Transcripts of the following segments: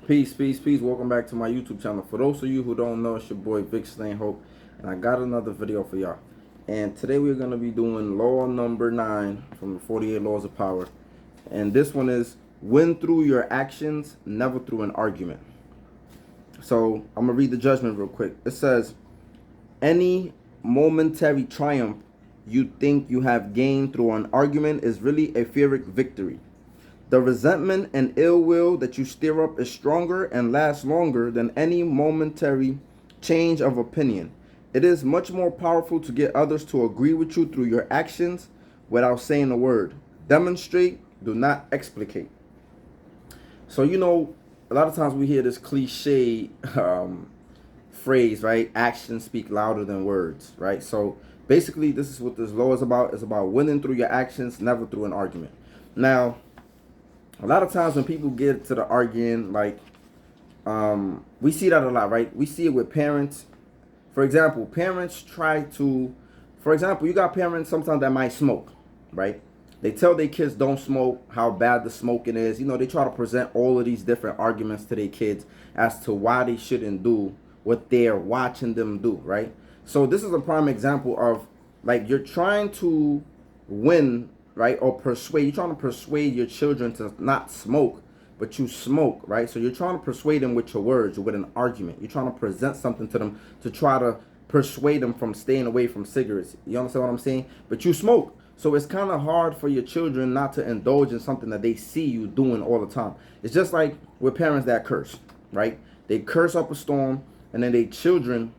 Peace, peace, peace. Welcome back to my YouTube channel. For those of you who don't know, it's your boy Vic Slain Hope, and I got another video for y'all. And today we're going to be doing law number 9 from the 48 Laws of Power. And this one is win through your actions, never through an argument. So I'm going to read the judgment real quick. It says, any momentary triumph you think you have gained through an argument is really a Pyrrhic victory. The resentment and ill will that you stir up is stronger and lasts longer than any momentary change of opinion. It is much more powerful to get others to agree with you through your actions without saying a word. Demonstrate, do not explicate. So, a lot of times we hear this cliche phrase, right? Actions speak louder than words, right? So basically, this is what this law is about. It's about winning through your actions, never through an argument. Now, a lot of times when people get to the arguing, we see that a lot, right? We see it with parents. For example, parents you got parents sometimes that might smoke, right? They tell their kids don't smoke, how bad the smoking is. They try to present all of these different arguments to their kids as to why they shouldn't do what they're watching them do, right? So this is a prime example of, you're trying to win, right? Or you're trying to persuade your children to not smoke, but you smoke, right? So you're trying to persuade them with your words, with an argument. You're trying to present something to them to try to persuade them from staying away from cigarettes. You understand what I'm saying? But you smoke. So it's kind of hard for your children not to indulge in something that they see you doing all the time. It's just like with parents that curse, right? They curse up a storm, and then their children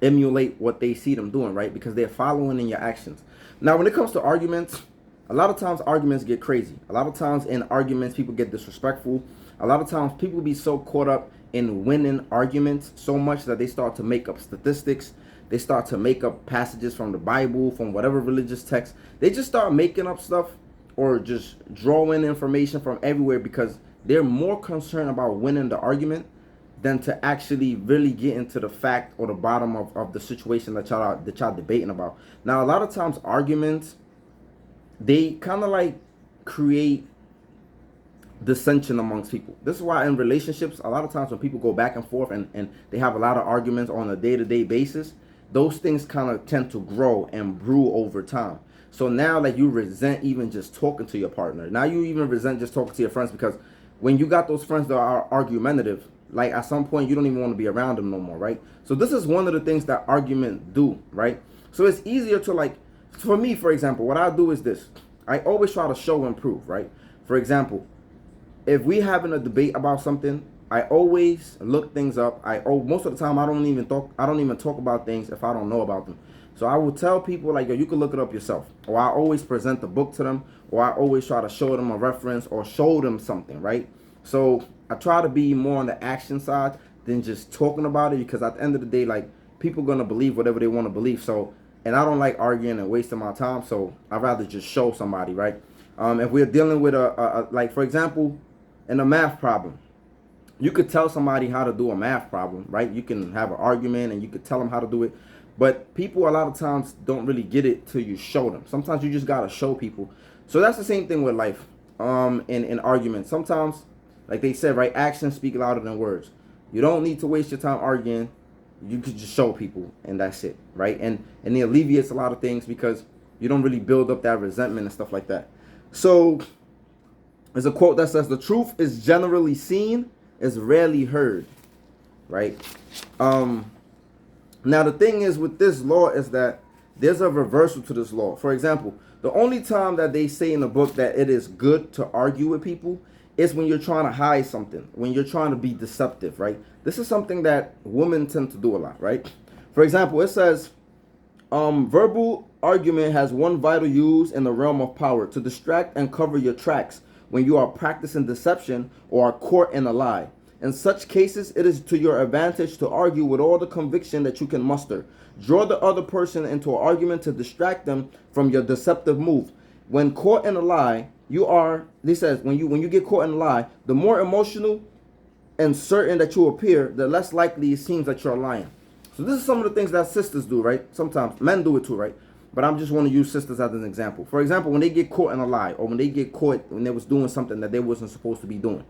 emulate what they see them doing, right? Because they're following in your actions. Now, when it comes to arguments, a lot of times arguments get crazy. A lot of times in arguments, people get disrespectful. A lot of times people be so caught up in winning arguments so much that they start to make up statistics. They start to make up passages from the Bible, from whatever religious text. They just start making up stuff or just drawing information from everywhere because they're more concerned about winning the argument than to actually really get into the fact or the bottom of the situation that y'all debating about. Now, a lot of times arguments, they kind of create dissension amongst people. This is why in relationships, a lot of times when people go back and forth and they have a lot of arguments on a day-to-day basis, those things kind of tend to grow and brew over time. So now you resent even just talking to your partner. Now you even resent just talking to your friends because when you got those friends that are argumentative, at some point you don't even want to be around them no more, right? So this is one of the things that arguments do, right? So it's easier to for me, for example, what I do is this. I always try to show and prove, right? For example, if we having a debate about something, I always look things up. Most of the time I don't even talk about things if I don't know about them. So I will tell people yo, you can look it up yourself. Or I always present the book to them, or I always try to show them a reference or show them something, right? So I try to be more on the action side than just talking about it because at the end of the day, people gonna believe whatever they want to believe. So, and I don't like arguing and wasting my time. So I'd rather just show somebody, right? If we're dealing with for example, in a math problem, you could tell somebody how to do a math problem, right? You can have an argument and you could tell them how to do it. But people a lot of times don't really get it till you show them. Sometimes you just gotta show people. So that's the same thing with life. In arguments, sometimes, like they said, right, actions speak louder than words. You don't need to waste your time arguing. You could just show people, and that's it, right? And it alleviates a lot of things because you don't really build up that resentment and stuff like that. So there's a quote that says, "The truth is generally seen, is rarely heard," right? Now the thing is with this law is that there's a reversal to this law. For example, the only time that they say in the book that it is good to argue with people is when you're trying to hide something, when you're trying to be deceptive, right? This is something that women tend to do a lot, right? For example, it says, verbal argument has one vital use in the realm of power: to distract and cover your tracks when you are practicing deception or are caught in a lie. In such cases, it is to your advantage to argue with all the conviction that you can muster. Draw the other person into an argument to distract them from your deceptive move. When caught in a lie, this says, when you get caught in a lie, the more emotional and certain that you appear, the less likely it seems that you're lying. So this is some of the things that sisters do, right? Sometimes men do it too, right? But I'm just want to use sisters as an example. For example, when they get caught in a lie, or when they get caught when they was doing something that they wasn't supposed to be doing,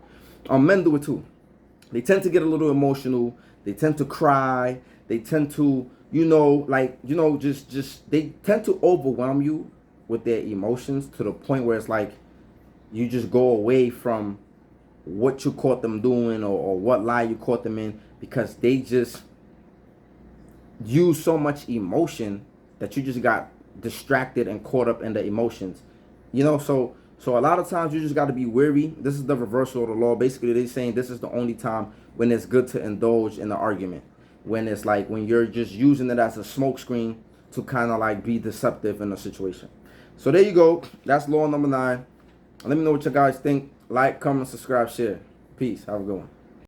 men do it too. they tend to get a little emotional. They tend to cry. They tend to, just they tend to overwhelm you with their emotions to the point where it's like you just go away from what you caught them doing, or what lie you caught them in, because they just use so much emotion that you just got distracted and caught up in the emotions. So a lot of times you just got to be wary. This is the reversal of the law. Basically, they're saying this is the only time when it's good to indulge in the argument. When it's like when you're just using it as a smokescreen to kind of like be deceptive in a situation. So there you go. That's law number 9. Let me know what you guys think. Like, comment, subscribe, share. Peace. Have a good one.